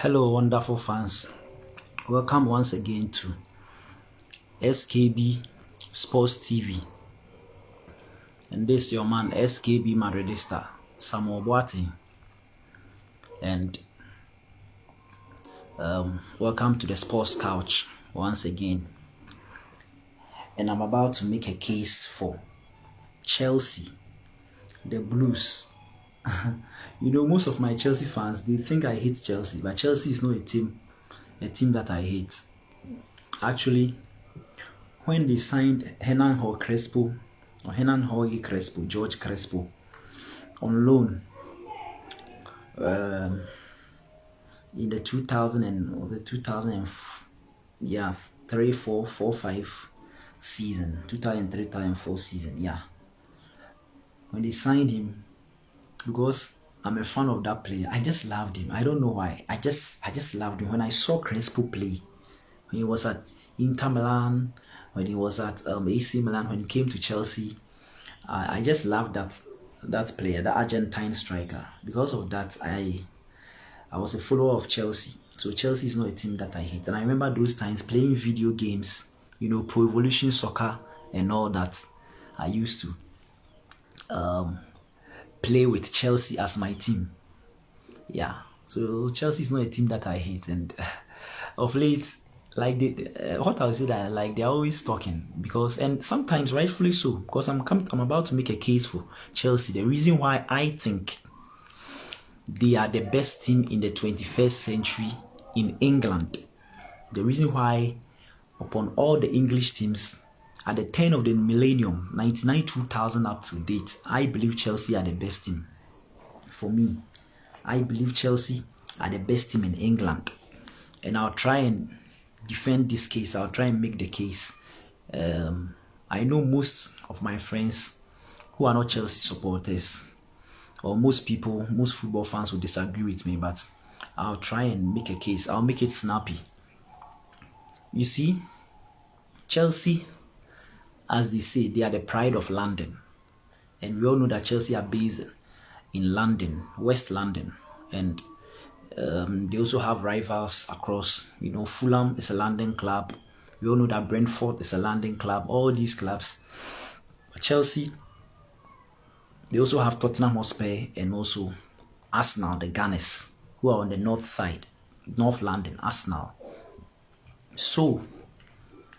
Hello, wonderful fans. Welcome once again to SKB Sports TV. And this is your man, SKB Madridista, Samuel Boateng. And welcome to the Sports Couch once again. And I'm about to make a case for Chelsea, the Blues. Most of my Chelsea fans, they think I hate Chelsea, but Chelsea is not a team that I hate. Actually, when they signed George Crespo, George Crespo, on loan in the 2003-4 season, 2003-2004 season, when they signed him, because I'm a fan of that player, I just loved him. I don't know why. I just loved him. When I saw Crespo play, when he was at Inter Milan, when he was at AC Milan, when he came to Chelsea, I just loved that player, the Argentine striker. Because of that, I was a follower of Chelsea. So Chelsea is not a team that I hate. And I remember those times playing video games, Pro Evolution Soccer and all that. I used to play with Chelsea as my team. So Chelsea is not a team that I hate. And of late, what I would say that they're always talking, and sometimes rightfully so, because I'm about to make a case for Chelsea. The reason why I think they are the best team in the 21st century in England. The reason why, upon all the English teams at the turn of the millennium, 99-2000 up to date, I believe Chelsea are the best team. For me, I believe Chelsea are the best team in England, and I'll try and defend this case. I'll try and make the case. I know most of my friends who are not Chelsea supporters, or most football fans will disagree with me, but I'll try and make a case. I'll make it snappy. You see, Chelsea, as they say, they are the pride of London, and we all know that Chelsea are based in London, West London, and they also have rivals across. Fulham is a London club. We all know that Brentford is a London club. All these clubs. But Chelsea, they also have Tottenham Hotspur and also Arsenal, the Gunners, who are on the north side, North London, Arsenal. So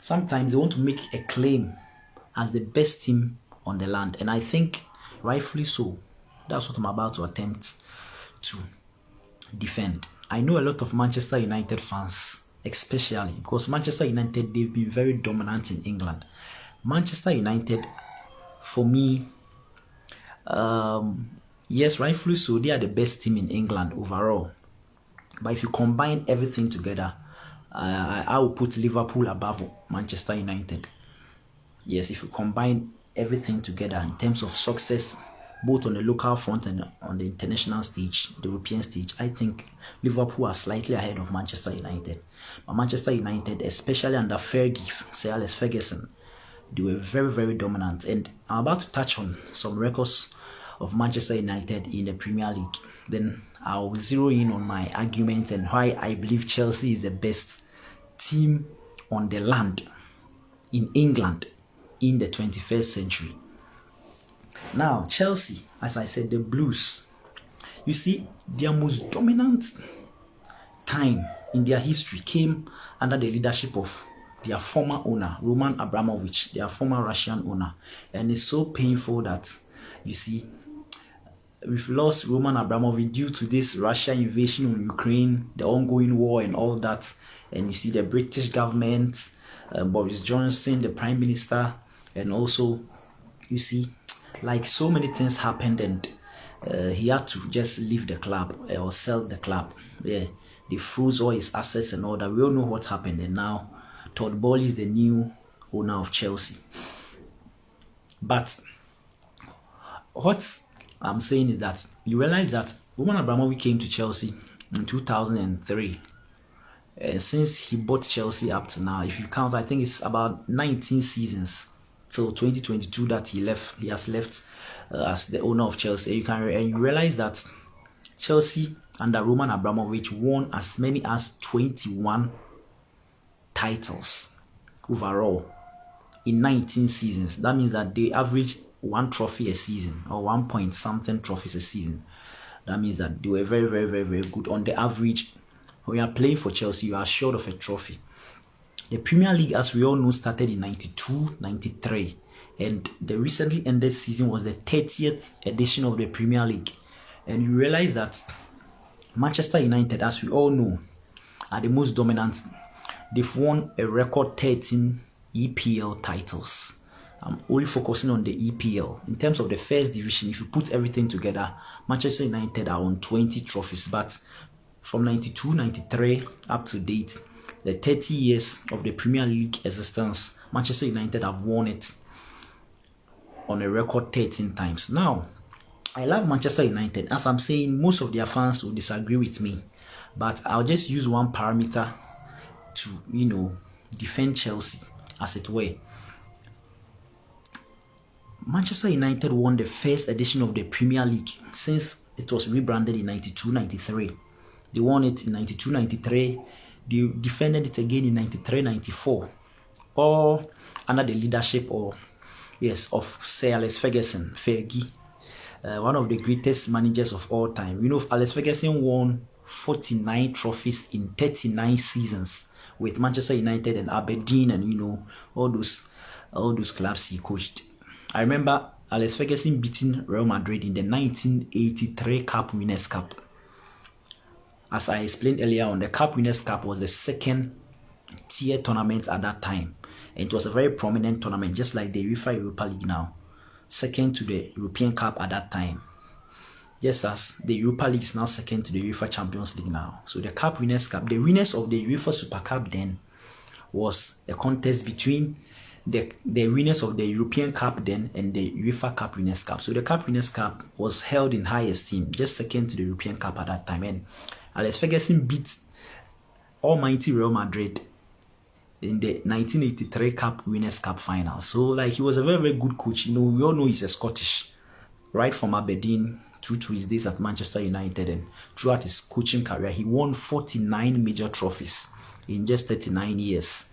sometimes they want to make a claim as the best team on the land, and I think rightfully so. That's what I'm about to attempt to defend. I know a lot of Manchester United fans, especially because Manchester United, they've been very dominant in England. Manchester United, for me, yes, rightfully so, they are the best team in England overall. But if you combine everything together, I will put Liverpool above Manchester United. Yes, if you combine everything together in terms of success, both on the local front and on the international stage, the European stage, I think Liverpool are slightly ahead of Manchester United. But Manchester United, especially under Sir Alex Ferguson, they were very, very dominant. And I'm about to touch on some records of Manchester United in the Premier League. Then I'll zero in on my arguments and why I believe Chelsea is the best team on the land in England in the 21st century. Now, Chelsea, as I said, the Blues, you see, their most dominant time in their history came under the leadership of their former owner, Roman Abramovich, their former Russian owner. And it's so painful that, you see, we've lost Roman Abramovich due to this Russian invasion on Ukraine, the ongoing war and all that. And you see the British government, Boris Johnson, the Prime Minister, and also, you see, so many things happened, and he had to just leave the club or sell the club. They froze all his assets and all that. We all know what happened, and now Todd Boehly is the new owner of Chelsea. But what I'm saying is that you realize that Roman Abramovich came to Chelsea in 2003. Since he bought Chelsea up to now, if you count, I think it's about 19 seasons till 2022 that he has left as the owner of Chelsea. And you realize that Chelsea under Roman Abramovich won as many as 21 titles overall in 19 seasons. That means that they averaged 1 trophy a season, or 1 point something trophies a season. That means that they were very, very, very, very good. On the average, when you are playing for Chelsea, you are short of a trophy. The Premier League, as we all know, started in 92, 93. And the recently ended season was the 30th edition of the Premier League. And you realize that Manchester United, as we all know, are the most dominant. They've won a record 13 EPL titles. I'm only focusing on the EPL. In terms of the first division, if you put everything together, Manchester United are on 20 trophies. But from 92, 93 up to date, the 30 years of the Premier League existence, Manchester United have won it on a record 13 times. Now, I love Manchester United. As I'm saying, most of their fans will disagree with me, but I'll just use one parameter to, defend Chelsea, as it were. Manchester United won the first edition of the Premier League since it was rebranded in 92-93. They won it in 92-93. They defended it again in 93-94, all under the leadership of Sir Alex Ferguson, Fergie, one of the greatest managers of all time. Alex Ferguson won 49 trophies in 39 seasons with Manchester United and Aberdeen and all those clubs he coached. I remember Alex Ferguson beating Real Madrid in the 1983 Cup Winners' Cup. As I explained earlier on, the Cup Winners' Cup was the second tier tournament at that time. And it was a very prominent tournament, just like the UEFA Europa League now. Second to the European Cup at that time. Just as the Europa League is now second to the UEFA Champions League now. So the Cup Winners' Cup, the winners of the UEFA Super Cup then was a contest between the winners of the European Cup then and the UEFA Cup Winners' Cup. So the Cup Winners' Cup was held in high esteem, just second to the European Cup at that time. And Alex Ferguson beat almighty Real Madrid in the 1983 Cup Winners' Cup final. So he was a very, very good coach. We all know he's a Scottish, right from Aberdeen through to his days at Manchester United, and throughout his coaching career, he won 49 major trophies in just 39 years.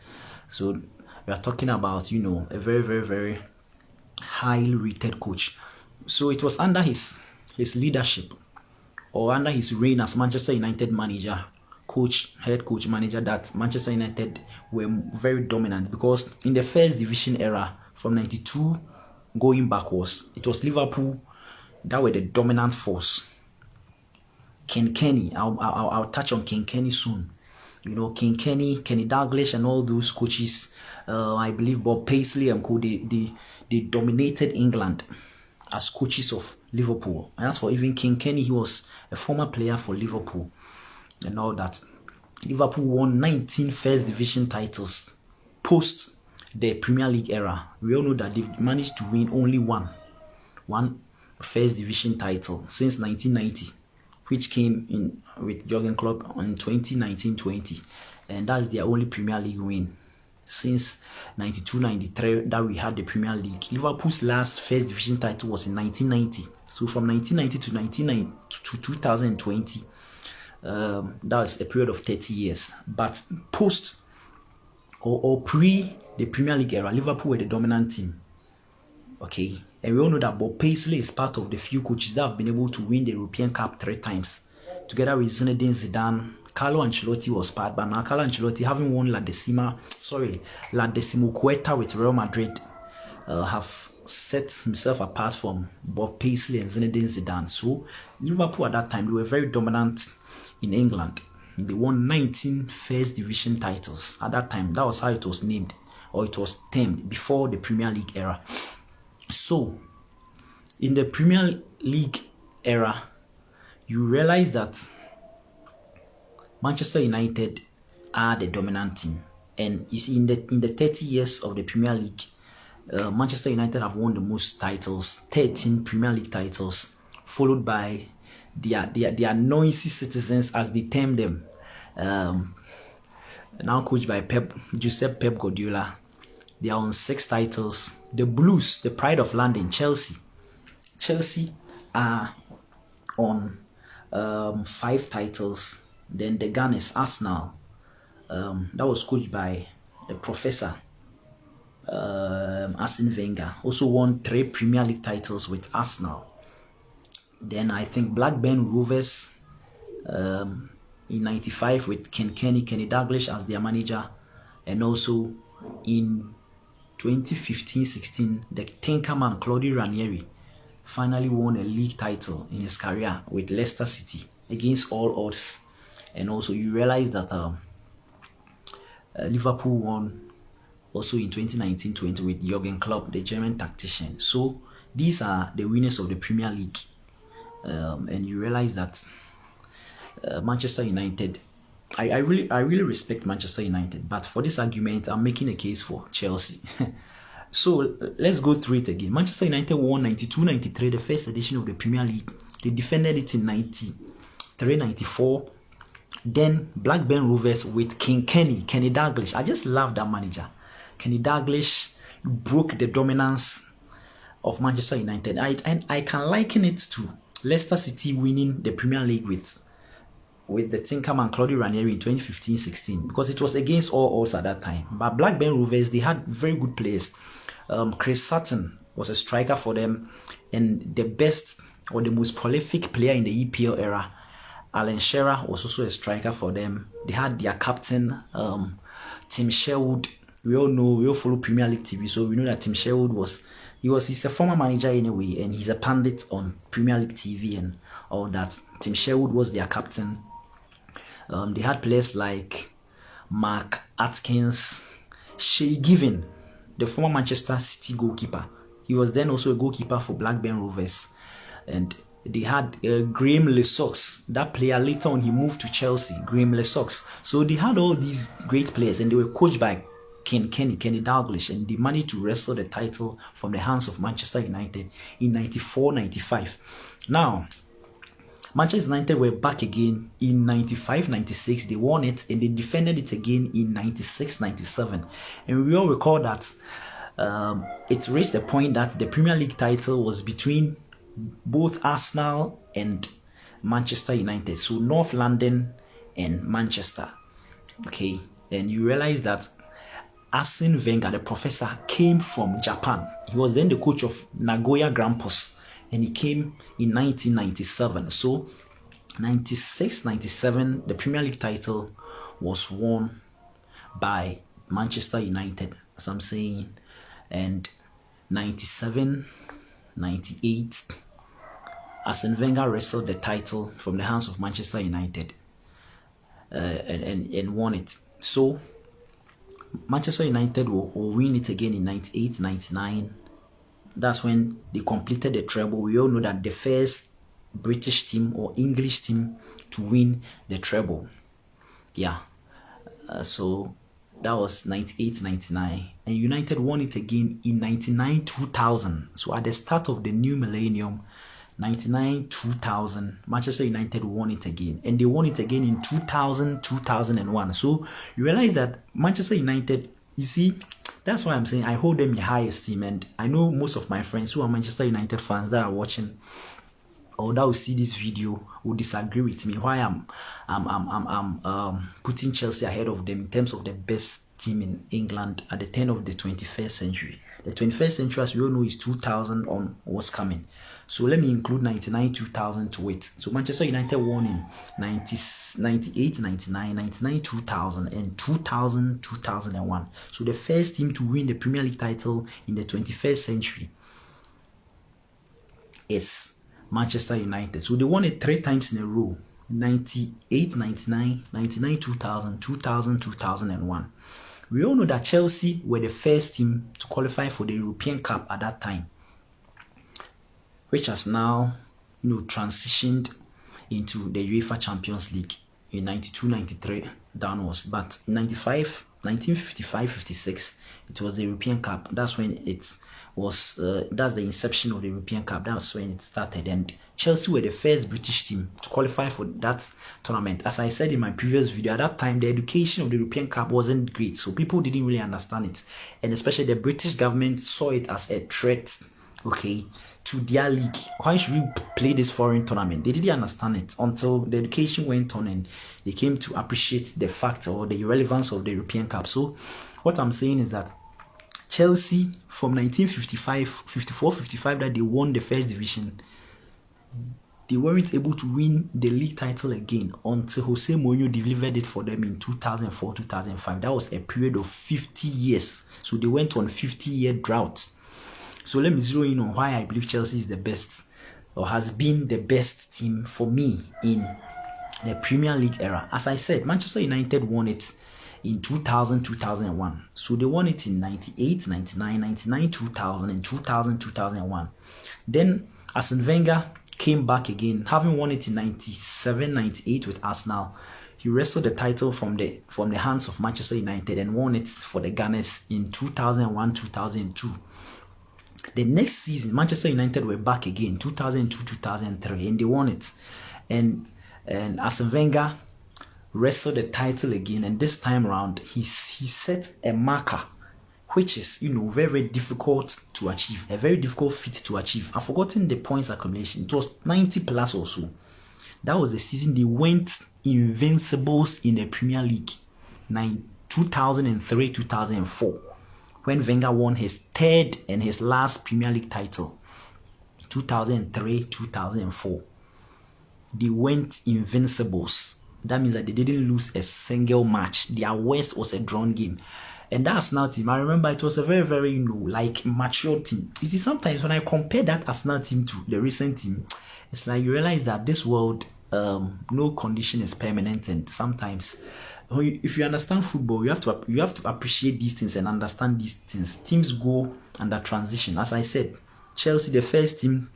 So we are talking about, a very, very, very highly rated coach. So it was under his leadership, or under his reign as Manchester United manager, head coach, manager, that Manchester United were very dominant, because in the first division era from 92 going backwards, it was Liverpool that were the dominant force. Ken Kenny, I'll touch on Ken Kenny soon. Ken Kenny, Kenny Dalglish, and all those coaches. I believe Bob Paisley and co. They dominated England as coaches of Liverpool. And as for even Ken Kenny, he was a former player for Liverpool and all that. Liverpool won 19 first division titles post the Premier League era. We all know that they managed to win only one first division title since 1990, which came in with Jurgen Klopp in 2019-20, and that's their only Premier League win since 92-93 that we had the Premier League. Liverpool's last first division title was in 1990. So from 1990 to 2020, that was a period of 30 years. But post or pre the Premier League era, Liverpool were the dominant team. Okay, and we all know that Bob Paisley is part of the few coaches that have been able to win the European Cup 3 times, together with Zinedine Zidane. Carlo Ancelotti was part, but now Carlo Ancelotti, having won La Decimoqueta with Real Madrid, have set himself apart from Bob Paisley and Zinedine Zidane. So Liverpool at that time, they were very dominant in England. They won 19 first division titles at that time. That was how it was named, or it was termed, before the Premier League era. So in the Premier League era, you realize that Manchester United are the dominant team. And you see, in the 30 years of the Premier League, Manchester United have won the most titles, 13 Premier League titles, followed by their noisy citizens, as they term them, now coached by Pep Guardiola. They are on 6 titles. The Blues, the pride of London, Chelsea are on 5 titles. Then the Gunners, Arsenal, that was coached by the Professor Arsene Wenger, also won 3 Premier League titles with Arsenal. Then I think Blackburn Rovers in 95 with Kenny Dalglish as their manager, and also in 2015-16 the Tinkerman Claudio Ranieri finally won a league title in his career with Leicester City against all odds. And also you realize that Liverpool won also in 2019-20 with Jurgen Klopp, the German tactician. So these are the winners of the Premier League, and you realize that Manchester United, I really respect Manchester United, but for this argument I'm making a case for Chelsea. So let's go through it again. Manchester United won 92-93, the first edition of the Premier League. They defended it in 93-94. Then Blackburn Rovers with Kenny Dalglish. I just love that manager. Kenny Dalglish broke the dominance of Manchester United. I can liken it to Leicester City winning the Premier League with the Tinkerman Claudio Ranieri in 2015-16, because it was against all odds at that time. But Blackburn Rovers, they had very good players. Chris Sutton was a striker for them, and the best or the most prolific player in the EPL era, Alan Shearer, was also a striker for them. They had their captain, Tim Sherwood. We all follow Premier League TV, so we know that Tim Sherwood he's a former manager anyway, and he's a pundit on Premier League TV and all that. Tim Sherwood was their captain. They had players like Mark Atkins, Shay Given, the former Manchester City goalkeeper. He was then also a goalkeeper for Blackburn Rovers. And they had Graham Lesaux, that player. Later on he moved to Chelsea, Graham Lesaux. So they had all these great players, and they were coached by Kenny Dalglish, and they managed to wrestle the title from the hands of Manchester United in 94-95. Now Manchester United were back again in 95-96. They won it, and they defended it again in 96-97. And we all recall that it reached the point that the Premier League title was between both Arsenal and Manchester United. So North London and Manchester. Okay, and you realize that Arsene Wenger, the professor, came from Japan. He was then the coach of Nagoya Grampus, and he came in 1997. So 96-97, the Premier League title was won by Manchester United, as I'm saying. And 97-98, Arsene Wenger wrestled the title from the hands of Manchester United and won it. So Manchester United will win it again in 98-99. That's when they completed the treble. We all know that the first British team or English team to win the treble. Yeah. So that was 98-99. And United won it again in 99-2000. So at the start of the new millennium, 99-2000, Manchester United won it again. And they won it again in 2000-2001. So you realize that Manchester United, you see, that's why I'm saying I hold them in high esteem. And I know most of my friends who are Manchester United fans that are watching or that will see this video will disagree with me why I'm putting Chelsea ahead of them in terms of the best team in England at the turn of the 21st century. The 21st century, as we all know, is 2000 on what's coming. So let me include 99-2000 to it. So Manchester United won in 98-99, 99-2000, and 2000-2001. So the first team to win the Premier League title in the 21st century is Manchester United. So they won it 3 times in a row: 98-99, 99-2000, 2000-2001. We all know that Chelsea were the first team to qualify for the European Cup at that time, which has now transitioned into the UEFA Champions League in 92-93 downwards. But in 1955-56, it was the European Cup. That's when it was. That's the inception of the European Cup. That's when it started. And Chelsea were the first British team to qualify for that tournament. As I said in my previous video, at that time the education of the European Cup wasn't great, so people didn't really understand it, and especially the British government saw it as a threat okay, to their league. Why should we play this foreign tournament? They didn't understand it until the education went on and they came to appreciate the fact or the relevance of the European Cup. So what I'm saying is that Chelsea from 1955, 54, 55 that they won the first division, they weren't able to win the league title again until Jose Mourinho delivered it for them in 2004, 2005. That was a period of 50 years. So they went on 50-year drought. So let me zero in on why I believe Chelsea is the best or has been the best team for me in the Premier League era. As I said, Manchester United won it in 2000, 2001. So they won it in 98, 99, 99, 2000, and 2000, 2001. Then Arsene Wenger came back again, having won it in 97, 98 with Arsenal. He wrestled the title from the hands of Manchester United and won it for the Gunners in 2001, 2002. The next season, Manchester United were back again, 2002, 2003, and they won it. And Arsene Wenger wrestled the title again, and this time around, he set a marker, which is, very, very difficult to achieve, a very difficult feat to achieve. I've forgotten the points accumulation. It was 90 plus or so. That was the season they went invincibles in the Premier League, 2003, 2004, when Wenger won his third and his last Premier League title, 2003, 2004. They went invincibles. That means that they didn't lose a single match. Their worst was a drawn game. And that Arsenal team, I remember it was a very, very, mature team. You see, sometimes when I compare that Arsenal team to the recent team, it's like you realize that this world, no condition is permanent, and sometimes, if you understand football, you have to appreciate these things and understand these things. Teams go under transition. As I said, Chelsea, the first team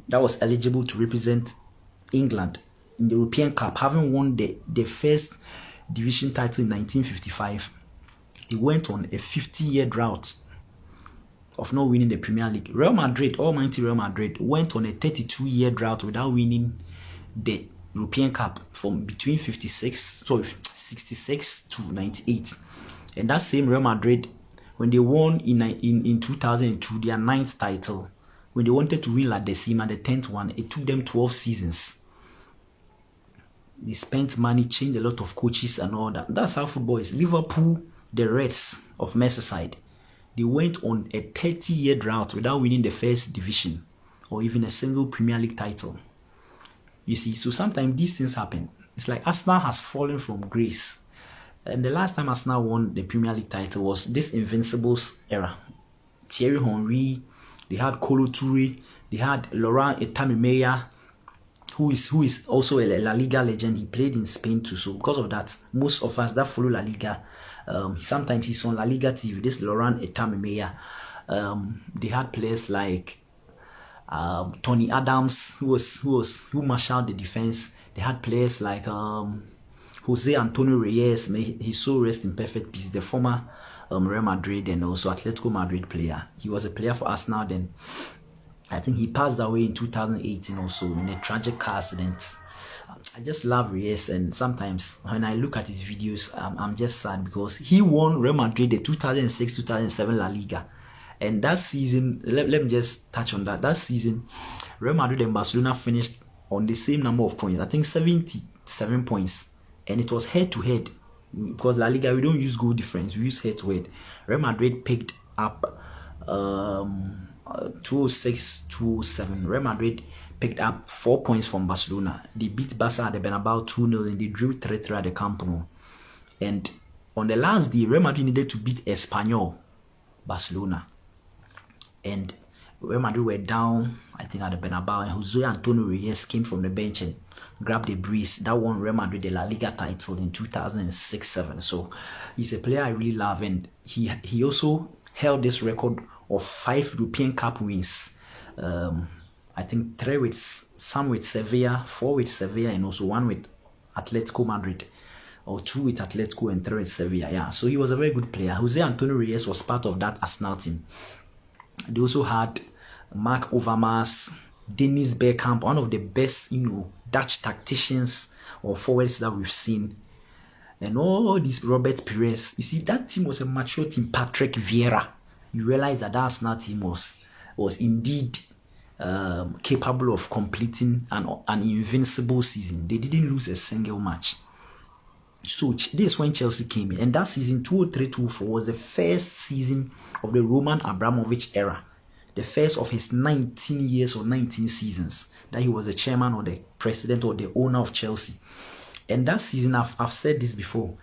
that was eligible to represent England in the European Cup, having won the first division title in 1955. They went on a 50-year drought of not winning the Premier League. Real Madrid, almighty Real Madrid, went on a 32-year drought without winning the European Cup from between 66 to 98. And that same Real Madrid, when they won in 2002 their 9th title, when they wanted to win La Decima, the 10th one, it took them 12 seasons. They spent money, changed a lot of coaches and all that. That's how football is. Liverpool, the Reds of Merseyside, they went on a 30-year drought without winning the first division or even a single Premier League title. You see, so sometimes these things happen. It's like Arsenal has fallen from grace. And the last time Arsenal won the Premier League title was this Invincibles era. Thierry Henry, they had Kolo Touré, they had Laurent Etamimeya, who is also a La Liga legend. He played in Spain too. So because of that, most of us that follow La Liga, sometimes he's on La Liga TV. This Laurent Etamimeya. They had players like Tony Adams, who marshaled the defense. They had players like Jose Antonio Reyes. May his soul rest in perfect peace. The former Real Madrid and also Atletico Madrid player. He was a player for Arsenal then. I think he passed away in 2018 also in a tragic car accident. I just love Reyes, and sometimes when I look at his videos, I'm just sad because he won Real Madrid the 2006-2007 La Liga. And that season, let me just touch on that. That season, Real Madrid and Barcelona finished on the same number of points. I think 77 points. And it was head-to-head. Because La Liga, we don't use goal difference. We use head-to-head. Real Madrid picked up 206-207. Real Madrid picked up 4 points from Barcelona. They beat Barca at the Bernabeu 2-0 and they drew 3-3 at the Camp Nou. And on the last day, Real Madrid needed to beat Espanyol, Barcelona. And Real Madrid were down, I think, at the Bernabeu, and Jose Antonio Reyes came from the bench and grabbed a brace. That won Real Madrid the La Liga title in 2006-07. So he's a player I really love, and he also held this record of 5 European Cup wins. I think 3 with Sevilla, 4 with Sevilla, and also 1 with Atletico Madrid, or 2 with Atletico and 3 with Sevilla. Yeah, so he was a very good player. Jose Antonio Reyes was part of that Arsenal team. They also had Mark Overmars, Dennis Bergkamp, one of the best, Dutch tacticians or forwards that we've seen, and all these Robert Pires. You see, that team was a mature team. Patrick Vieira. You realize that Arsenal team was was indeed capable of completing an invincible season. They didn't lose a single match. So this is when Chelsea came in, and that season 2003-2004 was the first season of the Roman Abramovich era, the first of his 19 years or 19 seasons that he was the chairman or the president or the owner of Chelsea. And that season, I've said this before,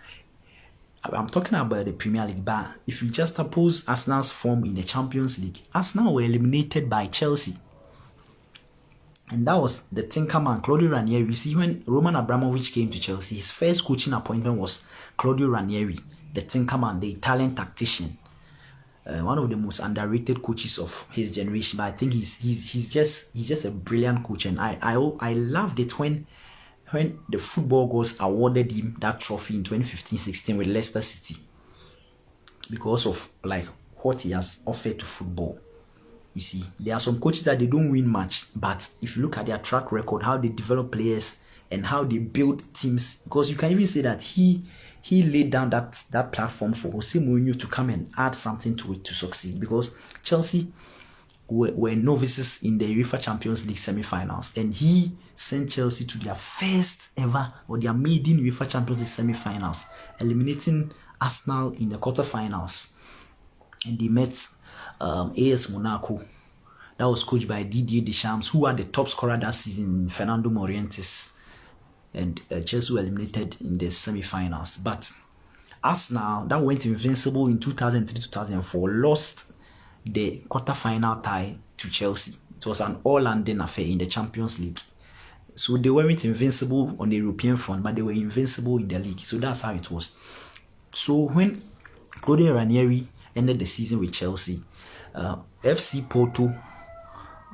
I'm talking about the Premier League, but if you just oppose Arsenal's form in the Champions League, Arsenal were eliminated by Chelsea. And that was the Tinkerman, Claudio Ranieri. You see, when Roman Abramovich came to Chelsea, his first coaching appointment was Claudio Ranieri, the Tinkerman, the Italian tactician. One of the most underrated coaches of his generation. But I think he's just a brilliant coach, and I loved it when the football gods awarded him that trophy in 2015-16 with Leicester City, because of like what he has offered to football. You see, there are some coaches that they don't win much, but if you look at their track record, how they develop players and how they build teams, because you can even say that he laid down that platform for Jose Mourinho to come and add something to it to succeed, because Chelsea were novices in the UEFA Champions League semi-finals, and he sent Chelsea to their first ever or their maiden UEFA Champions League semi-finals, eliminating Arsenal in the quarterfinals. And they met AS Monaco, that was coached by Didier Deschamps, who had the top scorer that season, Fernando Morientes, and Chelsea were eliminated in the semi-finals. But Arsenal, that went invincible in 2003-2004, lost the quarter-final tie to Chelsea. It was an all-London affair in the Champions League. So they weren't invincible on the European front, but they were invincible in the league. So that's how it was. So when Claudio Ranieri ended the season with Chelsea, FC Porto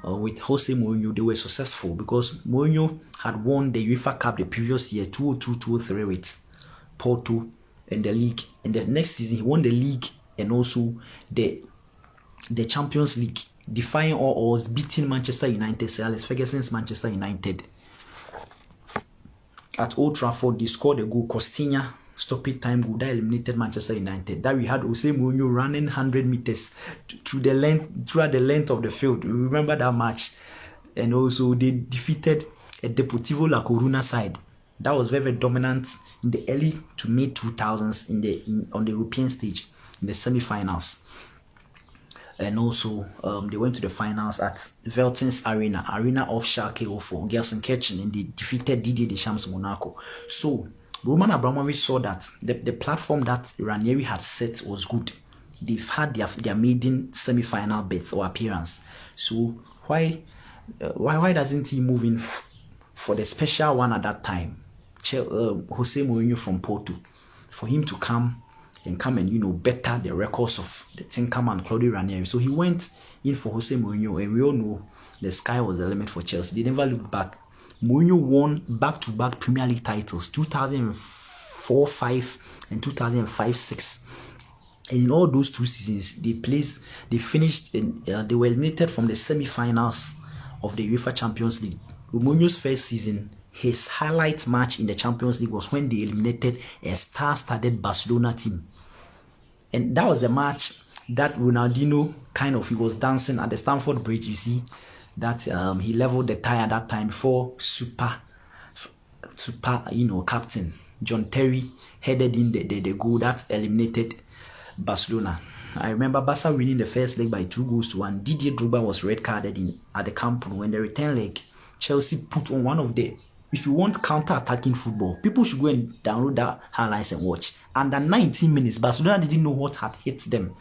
with Jose Mourinho, they were successful because Mourinho had won the UEFA Cup the previous year, 2002-2003 with Porto in the league. And the next season, he won the league and also the Champions League, defying all odds, beating Manchester United, Sir Alex Ferguson's Manchester United. At Old Trafford, they scored a goal, Costinha stoppage time goal that eliminated Manchester United. That we had Jose Mourinho running 100 meters throughout the length of the field. We remember that match. And also they defeated a Deportivo La Coruna side that was very, very dominant in the early to mid 2000s on the European stage in the semi-finals. And also they went to the finals at Veltins Arena of Schalke 04, Gelsenkirchen, and they defeated Didier Deschamps Monaco. So Roman Abramovich saw that the platform that Ranieri had set was good. They've had their maiden semi-final berth or appearance. So why doesn't he move in for the special one at that time, Jose Mourinho from Porto, for him to come and better the records of the Tinkerman Claudio Ranieri? So he went in for Jose Mourinho, and we all know the sky was the limit for Chelsea. They never looked back. Mourinho won back-to-back Premier League titles, 2004-05 and 2005-06. And in all those two seasons, they finished in, they were eliminated from the semi-finals of the UEFA Champions League. Mourinho's first season, his highlight match in the Champions League was when they eliminated a star-studded Barcelona team. And that was the match that Ronaldinho he was dancing at the Stamford Bridge, you see, that he leveled the tie at that time before super captain John Terry headed in the goal that eliminated Barcelona. I remember Barca winning the first leg by 2-1. Didier Drogba was red carded at the Camp Nou. When the return leg, Chelsea put on one of the, if you want counter-attacking football, people should go and download that highlights and watch. Under 19 minutes, Barcelona didn't know what had hit them.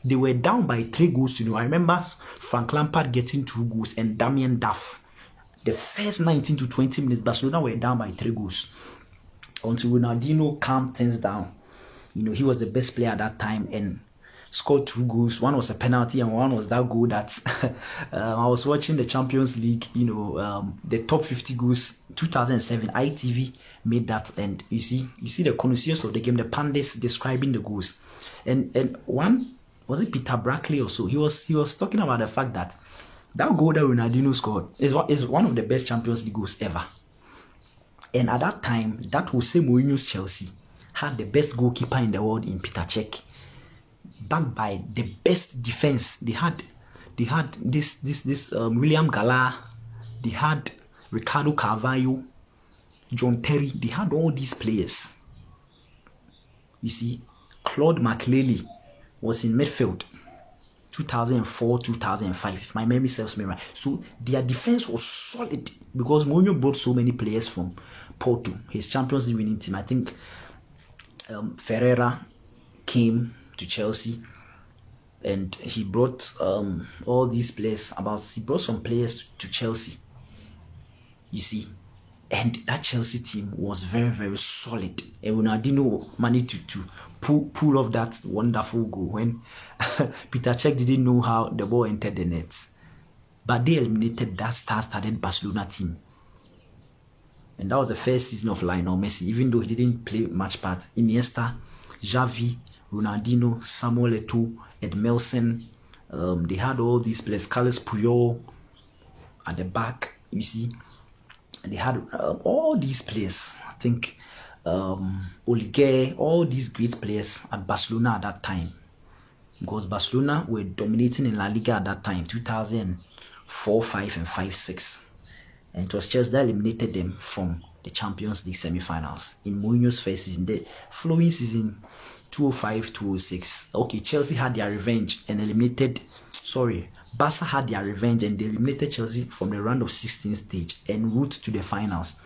They were down by 3-0. I remember Frank Lampard getting 2 goals and Damien Duff. The first 19 to 20 minutes, Barcelona were down by 3 goals. Until Ronaldinho calmed things down. He was the best player at that time and scored 2 goals. One was a penalty and one was that goal that I was watching the Champions League, the top 50 goals, 2007, ITV made that. And you see the connoisseurs of the game, the pundits describing the goals. And one, was it Peter Brackley or so? He was talking about the fact that goal that Ronaldinho scored is one of the best Champions League goals ever. And at that time, that Jose Mourinho's Chelsea had the best goalkeeper in the world in Peter Cech, backed by the best defense. They had They had this William Gallar. They had Ricardo Carvalho, John Terry. They had all these players. You see, Claude McLeary was in midfield 2004, 2005, if my memory serves me right. So their defense was solid because Mourinho brought so many players from Porto, his Champions League winning team. I think Ferreira came to Chelsea and he brought all these players. He brought some players to Chelsea, you see. And that Chelsea team was very, very solid. And Ronaldinho managed to pull off that wonderful goal when Peter Cech didn't know how the ball entered the net. But they eliminated that star-studded Barcelona team. And that was the first season of Lionel Messi, even though he didn't play much part. Iniesta, Xavi, Ronaldinho, Samuel Eto'o, Ed Melson. They had all these players. Carlos Puyol at the back, you see. And they had all these players. I think Olivier, all these great players at Barcelona at that time. Because Barcelona were dominating in La Liga at that time, 2004, 5 and 5, 6. And it was Chelsea that eliminated them from the Champions League semi-finals in Mourinho's first season. The following season, 2005, 2006. Okay, Chelsea had their revenge and Barca had their revenge and they eliminated Chelsea from the round of 16 stage en route to the finals.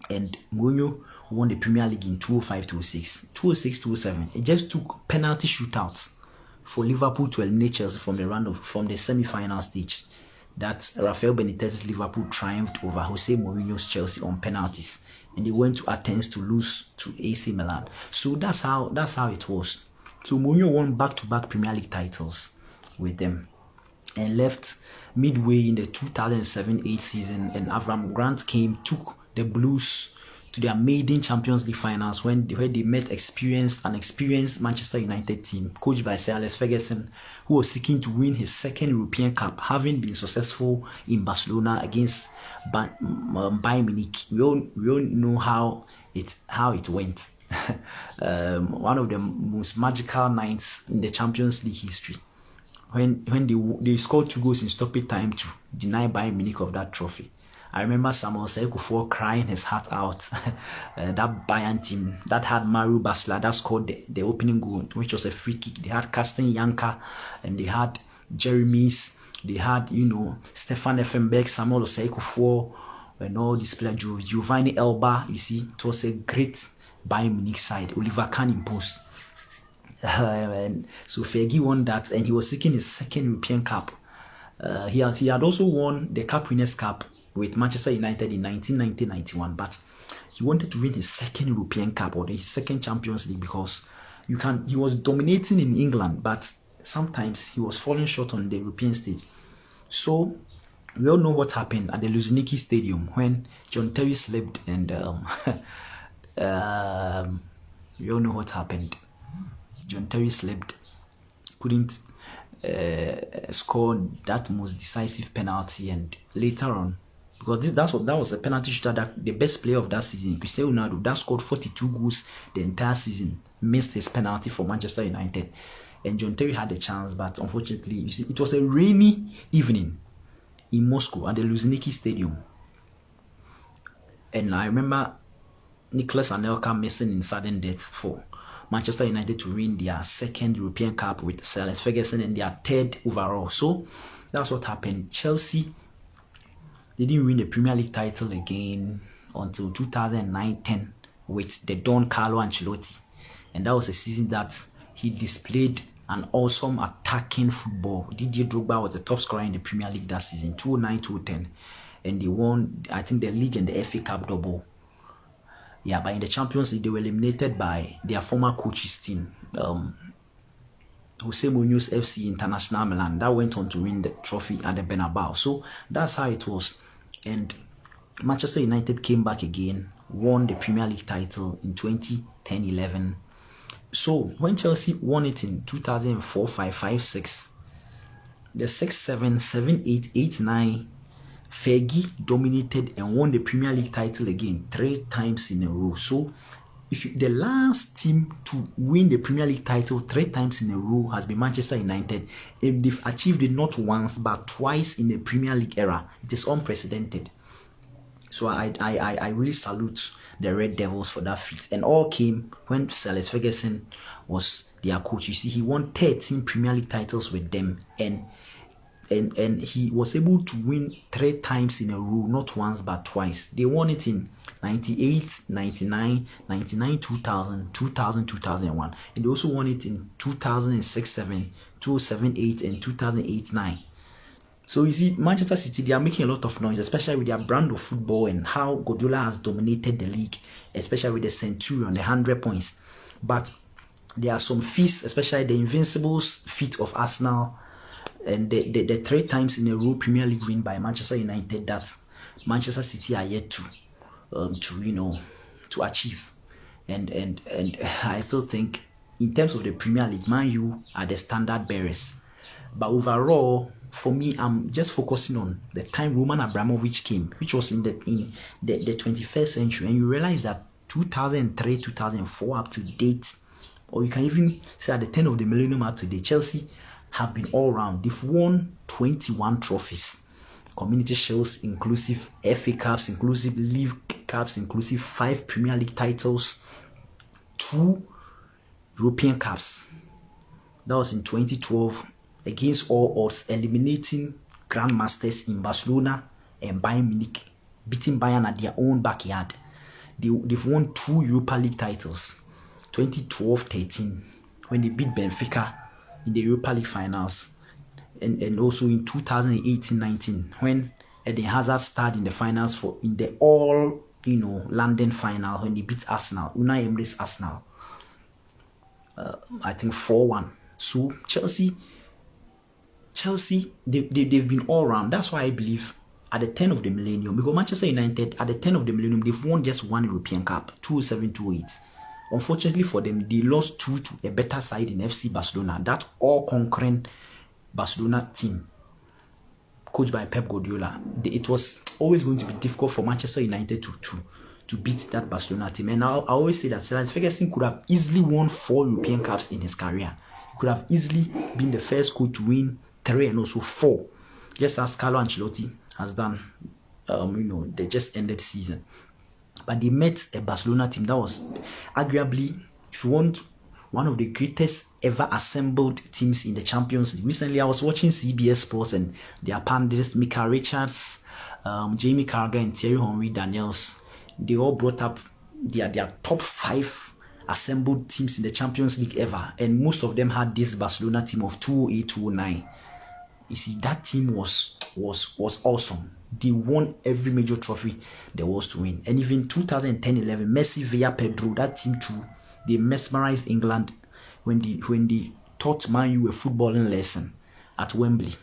And Mourinho won the Premier League in 2005-2006, 2006-2007. It just took penalty shootouts for Liverpool to eliminate Chelsea from the semi-final stage. That Rafael Benitez's Liverpool triumphed over Jose Mourinho's Chelsea on penalties, and they went to Athens to lose to AC Milan. So that's how it was. So Mourinho won back-to-back Premier League titles with them, and left midway in the 2007-8 season, and Avram Grant took the Blues to their maiden Champions League finals where they met an experienced Manchester United team coached by Sir Alex Ferguson, who was seeking to win his second European Cup, having been successful in Barcelona against Bayern Munich. We all know how it went. One of the most magical nights in the Champions League history, when they scored 2 goals in stoppage time to deny Bayern Munich of that trophy. I remember Samuel Sekou crying his heart out. That Bayern team that had Mario Basler that scored the opening goal, which was a free kick. They had Carsten Janka and they had Jeremies. They had, Stefan Effenberg, Samuel Sekou and all these players. Giovanni Elba. You see, it was a great Bayern Munich side. Oliver Kahn imposed. And so Fergie won that, and he was seeking his second European Cup. He had also won the Cup Winners' Cup with Manchester United in 1990-91, but he wanted to win his second European Cup or his second Champions League because he was dominating in England, but sometimes he was falling short on the European stage. So we all know what happened at the Luzhniki Stadium when John Terry slipped, and we all know what happened. John Terry slipped, couldn't score that most decisive penalty, and later on, because that was a penalty shooter that the best player of that season, Cristiano Ronaldo, that scored 42 goals the entire season, missed his penalty for Manchester United, and John Terry had a chance, but unfortunately, you see, it was a rainy evening in Moscow at the Luzhniki Stadium, and I remember Nicolas Anelka missing in sudden death for Manchester United to win their second European Cup with Sir Alex Ferguson and their third overall. So that's what happened. Chelsea, they didn't win the Premier League title again until 2009-10 with the Don Carlo Ancelotti, and that was a season that he displayed an awesome attacking football. Didier Drogba was the top scorer in the Premier League that season, 2009-2010, and they won, I think, the league and the FA Cup double. Yeah, but in the Champions League, they were eliminated by their former coach's team, Jose Mourinho's FC International Milan, that went on to win the trophy at the Bernabeu. So that's how it was. And Manchester United came back again, won the Premier League title in 2010-11. So when Chelsea won it in 2004-5, 5-6, the 6-7, 7-8, 8-9, Fergie dominated and won the Premier League title again 3 times in a row. So the last team to win the Premier League title 3 times in a row has been Manchester United, and they've achieved it not once but twice in the Premier League era. It is unprecedented. So I really salute the Red Devils for that feat, and all came when Sir Alex Ferguson was their coach. You see, he won 13 Premier League titles with them, and he was able to win 3 times in a row, not once but twice. They won it in 98, 99, 99, 2000, 2000, 2001, and they also won it in 2006, 7, 2007, 8, and 2008, 9. So you see, Manchester City, they are making a lot of noise, especially with their brand of football and how Guardiola has dominated the league, especially with the Centurion, the 100 points. But there are some feats, especially the Invincibles feat of Arsenal, and the 3 times in a row Premier League win by Manchester United that Manchester City are yet to achieve. And I still think in terms of the Premier League, Man U are the standard bearers. But overall, for me, I'm just focusing on the time Roman Abramovich came, which was in the 21st century, and you realize that 2003, 2004 up to date, or you can even say at the turn of the millennium up to date, Chelsea have been all round. They've won 21 trophies, Community Shields inclusive, FA Cups inclusive, League Cups inclusive, 5 Premier League titles, 2 European Cups. That was in 2012 against all odds, eliminating grandmasters in Barcelona and Bayern Munich, beating Bayern at their own backyard. They've won 2 Europa League titles, 2012-13 when they beat Benfica in the Europa League finals, and also in 2018-19 when Eden Hazard starred in the finals in the all London final when they beat Arsenal, Unai Emery's Arsenal, I think 4-1. So Chelsea, they've been all round. That's why I believe at the turn of the millennium, because Manchester United at the turn of the millennium, they've won just 1 European Cup, 2007-2008. Unfortunately for them, they lost 2 to a better side in FC Barcelona, that all-conquering Barcelona team coached by Pep Guardiola. It was always going to be difficult for Manchester United to beat that Barcelona team. And I always say that Sir Alex Ferguson could have easily won 4 European Cups in his career. He could have easily been the first coach to win 3 and also 4, just as Carlo Ancelotti has done. They just ended the season. But they met a Barcelona team that was arguably, if you want, one of the greatest ever assembled teams in the Champions League. Recently, I was watching CBS Sports and their pundits, Mika Richards, Jamie Carragher, and Thierry Henry Daniels. They all brought up their top 5 assembled teams in the Champions League ever, and most of them had this Barcelona team of 2008-2009. You see, that team was awesome. They won every major trophy there was to win. And even 2010-11, Messi, Villa, Pedro, that team too, they mesmerized England when they taught Man U a footballing lesson at Wembley.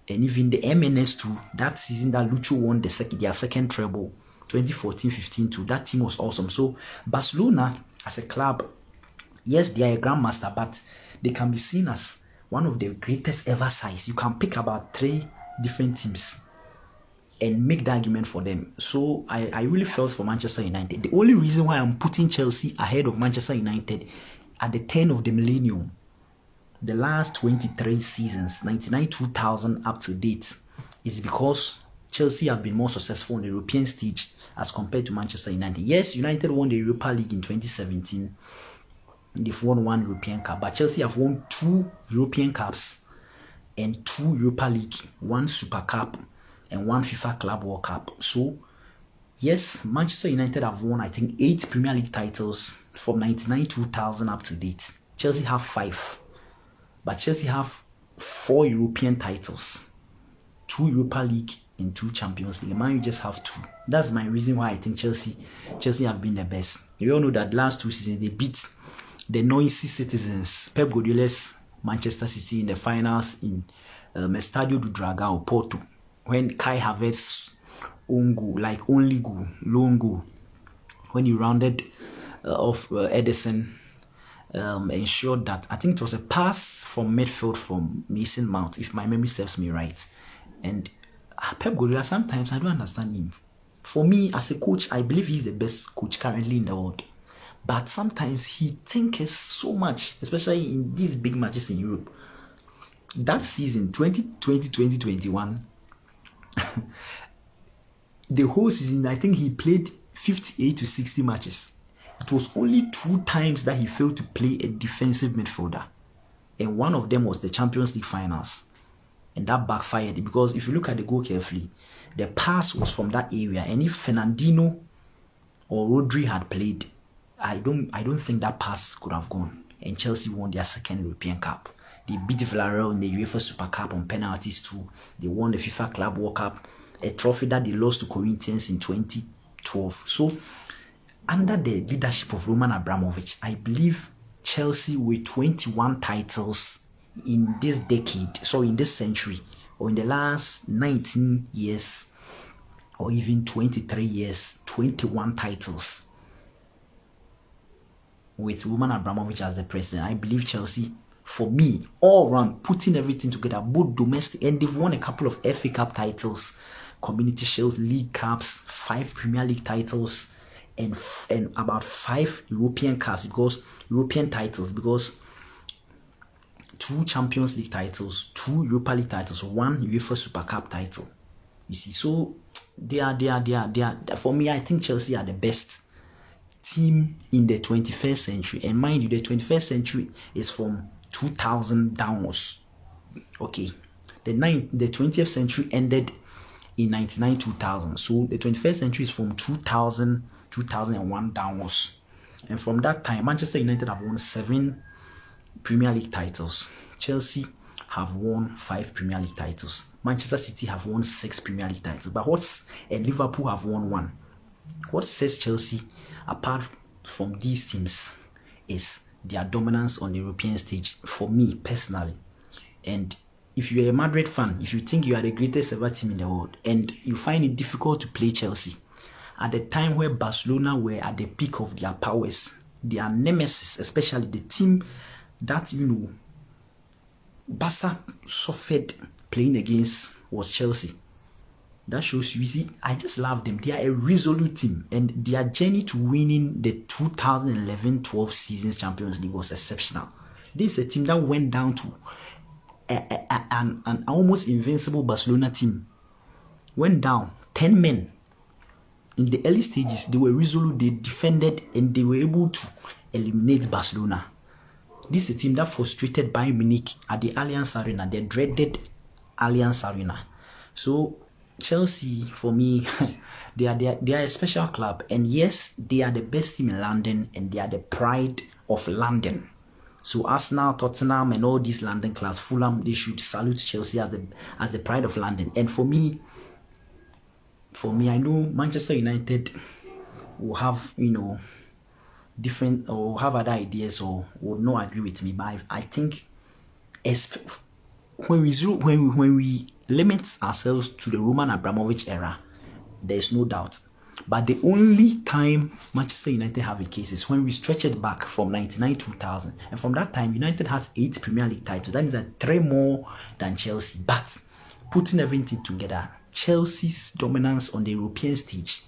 And even the MNS too, that season that Lucho won their second treble, 2014-15 too, that team was awesome. So Barcelona as a club, yes, they are a grandmaster, but they can be seen as one of the greatest ever sides. You can pick about 3 different teams and make the argument for them. So I really felt for Manchester United. The only reason why I'm putting Chelsea ahead of Manchester United at the turn of the millennium, the last 23 seasons, 99-2000 up to date, is because Chelsea have been more successful on the European stage as compared to Manchester United. Yes, United won the Europa League in 2017. They've won 1 European Cup, but Chelsea have won 2 European Cups and 2 Europa League, 1 Super Cup, and 1 FIFA Club World Cup. So, yes, Manchester United have won, I think, 8 Premier League titles from 99-2000 up to date. Chelsea have 5, but Chelsea have 4 European titles, 2 Europa League, and 2 Champions League. Man, you just have 2. That's my reason why I think Chelsea have been the best. You all know that last 2 seasons they beat the noisy citizens, Pep Guardiola's Manchester City, in the finals in Estadio do Dragão, Porto, when Kai Havertz own goal, like only goal, lone goal, when he rounded off Ederson, ensured that, I think it was a pass from midfield from Mason Mount, if my memory serves me right. And Pep Guardiola, sometimes I don't understand him. For me, as a coach, I believe he's the best coach currently in the world. but sometimes he thinkers so much, especially in these big matches in Europe. That season, 2020-2021, the whole season, I think he played 58 to 60 matches. It was only 2 times that he failed to play a defensive midfielder. And one of them was the Champions League finals. And that backfired because if you look at the goal carefully, the pass was from that area. And if Fernandinho or Rodri had played, I don't think that pass could have gone. And Chelsea won their second European Cup. They beat Villarreal in the UEFA Super Cup on penalties too. They won the FIFA Club World Cup, a trophy that they lost to Corinthians in 2012. So, under the leadership of Roman Abramovich, I believe Chelsea with 21 titles in this decade, so in this century, or in the last 19 years, or even 23 years, 21 titles with Roman Abramovich as the president. I believe Chelsea, for me, all round, putting everything together, both domestic, and they've won a couple of FA Cup titles, Community Shield, League Cups, 5 Premier League titles, and about 5 European Cups, because European titles, because 2 Champions League titles, 2 Europa League titles, 1 UEFA Super Cup title. You see, so they are. For me, I think Chelsea are the best team in the 21st century. And mind you, the 21st century is from 2000 downwards. Okay, the 20th century ended in 99-2000. So the 21st century is from 2001 downwards. And from that time, Manchester United have won 7 Premier League titles. Chelsea have won 5 Premier League titles. Manchester City have won 6 Premier League titles. But Liverpool have won 1. What sets Chelsea apart from these teams is their dominance on the European stage, for me personally. And if you're a Madrid fan, if you think you are the greatest ever team in the world, and you find it difficult to play Chelsea, at the time where Barcelona were at the peak of their powers, their nemesis, especially the team that, Barca suffered playing against, was Chelsea. That shows you see, I just love them. They are a resolute team, and their journey to winning the 2011-12 season's Champions League was exceptional. This is a team that went down to an almost invincible Barcelona team. Went down 10 men. In the early stages, they were resolute, they defended, and they were able to eliminate Barcelona. This is a team that frustrated Bayern Munich at the Allianz Arena, the dreaded Allianz Arena. So Chelsea, for me, they are a special club, and yes, they are the best team in London, and they are the pride of London. So Arsenal, Tottenham, and all these London clubs, Fulham, they should salute Chelsea as the pride of London. And for me, I know Manchester United will have, different, or have other ideas, or will not agree with me. But I think, when we limit ourselves to the Roman Abramovich era, there's no doubt. But the only time Manchester United have a case is when we stretch it back from 99-2000. And from that time, United has 8 Premier League titles. That means that 3 more than Chelsea. But putting everything together, Chelsea's dominance on the European stage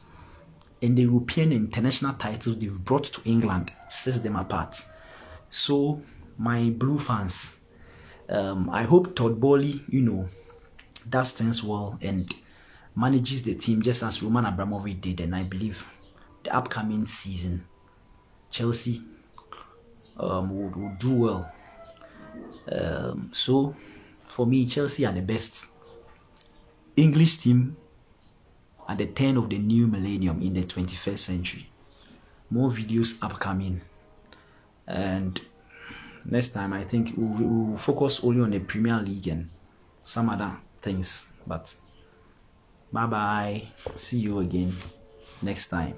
and the European international titles they've brought to England sets them apart. So, my Blue fans, I hope Todd Boehly, does things well and manages the team just as Roman Abramovich did. And I believe the upcoming season, Chelsea will do well. So, for me, Chelsea are the best English team at the turn of the new millennium in the 21st century. More videos upcoming. And next time, I think we will focus only on the Premier League and some other things. But bye bye. See you again next time.